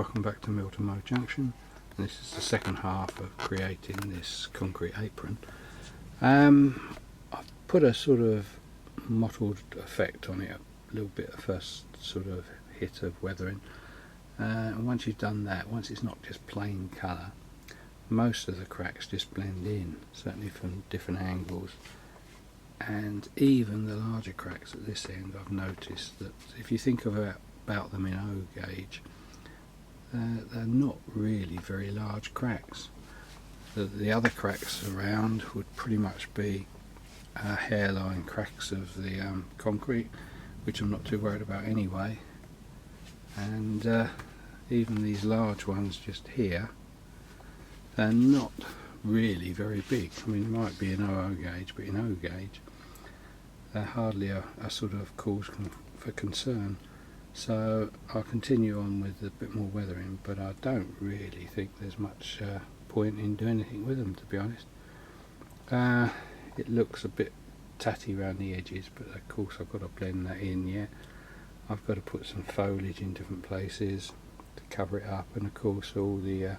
welcome back to Milton Mo Junction. And this is the second half of creating this concrete apron. I've put a sort of mottled effect on it, a little bit of first sort of hit of weathering, and once you've done that, once it's not just plain colour, most of the cracks just blend in, certainly from different angles. And even the larger cracks at this end, I've noticed that if you think about them in O gauge, they're not really very large cracks. The other cracks around would pretty much be hairline cracks of the concrete, which I'm not too worried about anyway. And even these large ones just here, they're not really very big. I mean, it might be an OO gauge, but in O gauge they're hardly a sort of cause for concern. So I'll continue on with a bit more weathering, but I don't really think there's much point in doing anything with them, to be honest. It looks a bit tatty around the edges, but of course I've got to blend that in yet. I've got to put some foliage in different places to cover it up, and of course all the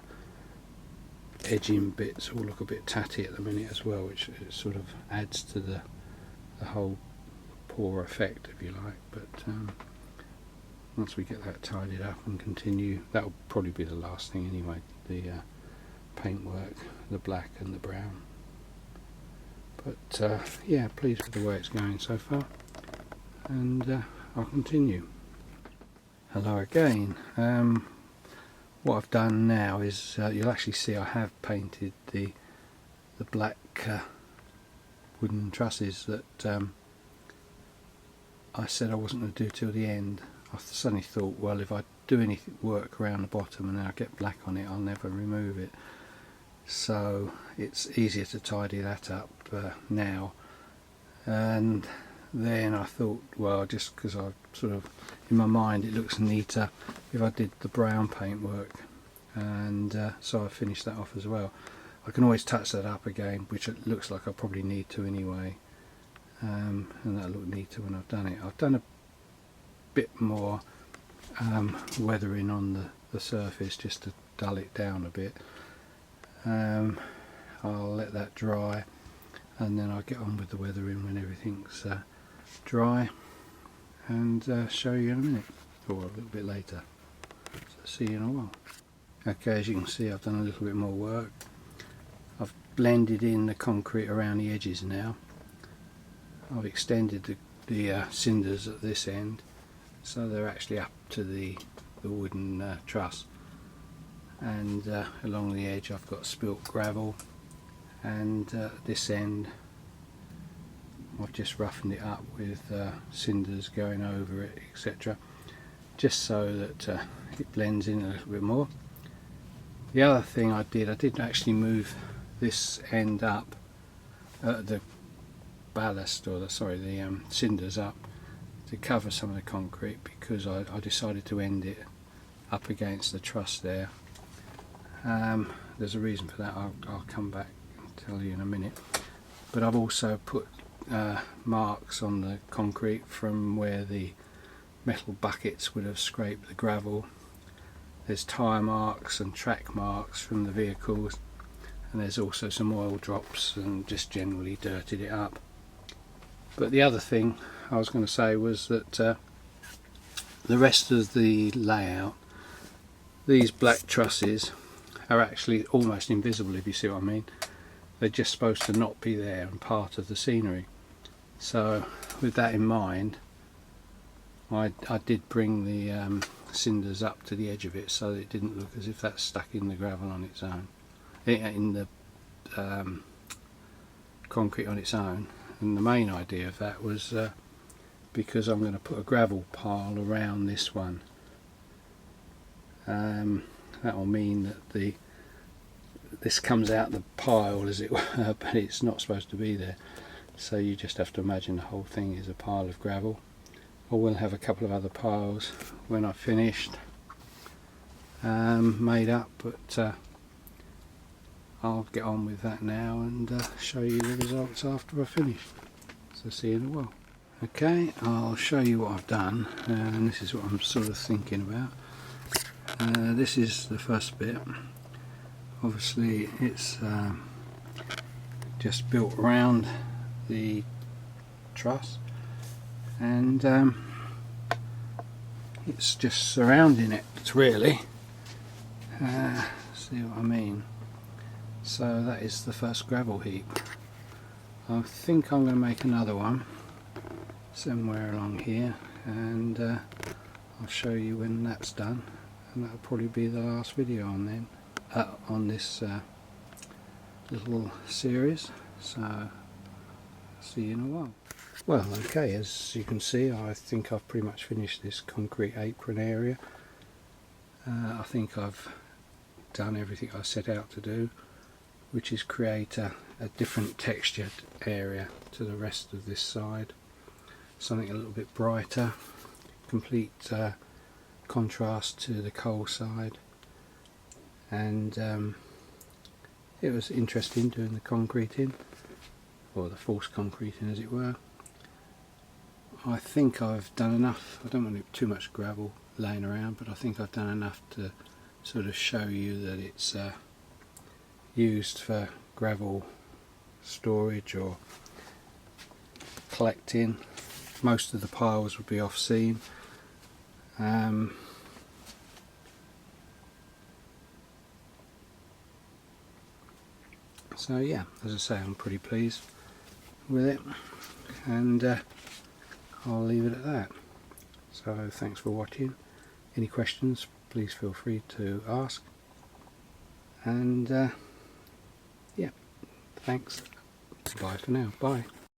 edging bits all look a bit tatty at the minute as well, which sort of adds to the whole poor effect, if you like. But once we get that tidied up and continue, that'll probably be the last thing anyway, the paintwork, the black and the brown. But yeah, pleased with the way it's going so far, and I'll continue. Hello again. What I've done now is you'll actually see I have painted the black wooden trusses that I said I wasn't going to do till the end. I suddenly thought, well, if I do any work around the bottom and then I get black on it, I'll never remove it. So it's easier to tidy that up now. And then I thought, well, just because I sort of, in my mind, it looks neater if I did the brown paintwork, and so I finished that off as well. I can always touch that up again, which it looks like I probably need to anyway, and that'll look neater when I've done it. I've done a bit more weathering on the surface just to dull it down a bit. I'll let that dry, and then I'll get on with the weathering when everything's dry, and show you in a minute, or a little bit later. So see you in a while. Okay, as you can see, I've done a little bit more work. I've blended in the concrete around the edges now. I've extended the cinders at this end, so they're actually up to the wooden truss, and along the edge I've got spilt gravel, and this end I've just roughened it up with cinders going over it, etc., just so that it blends in a little bit more. The other thing I did actually move this end up, the ballast, or the cinders up, to cover some of the concrete, because I decided to end it up against the truss there. There's a reason for that. I'll come back and tell you in a minute. But I've also put marks on the concrete from where the metal buckets would have scraped the gravel. There's tyre marks and track marks from the vehicles, and there's also some oil drops, and just generally dirtied it up. But the other thing I was going to say was that the rest of the layout, these black trusses are actually almost invisible, if you see what I mean. They're just supposed to not be there and part of the scenery. So with that in mind, I did bring the cinders up to the edge of it, so that it didn't look as if that's stuck in the gravel on its own, in the concrete on its own. And the main idea of that was because I'm going to put a gravel pile around this one. That will mean that this comes out the pile, as it were, but it's not supposed to be there. So you just have to imagine the whole thing is a pile of gravel. I will have a couple of other piles when I've finished, made up, but I'll get on with that now and show you the results after I've finished. So see you in a while. Okay, I'll show you what I've done, and this is what I'm sort of thinking about. This is the first bit. Obviously it's just built around the truss, and it's just surrounding it really. See what I mean? So that is the first gravel heap. I think I'm going to make another one somewhere along here, and I'll show you when that's done, and that'll probably be the last video on this little series. So see you in a while. Well, okay, as you can see, I think I've pretty much finished this concrete apron area. I think I've done everything I set out to do, which is create a different textured area to the rest of this side, something a little bit brighter, complete contrast to the coal side. And it was interesting doing the concreting, or the false concreting as it were. I think I've done enough. I don't want too much gravel laying around, but I think I've done enough to sort of show you that it's used for gravel storage or collecting. Most of the piles would be off scene. So yeah, as I say, I'm pretty pleased with it, and I'll leave it at that. So thanks for watching. Any questions, please feel free to ask, and yeah, thanks. Bye for now. Bye.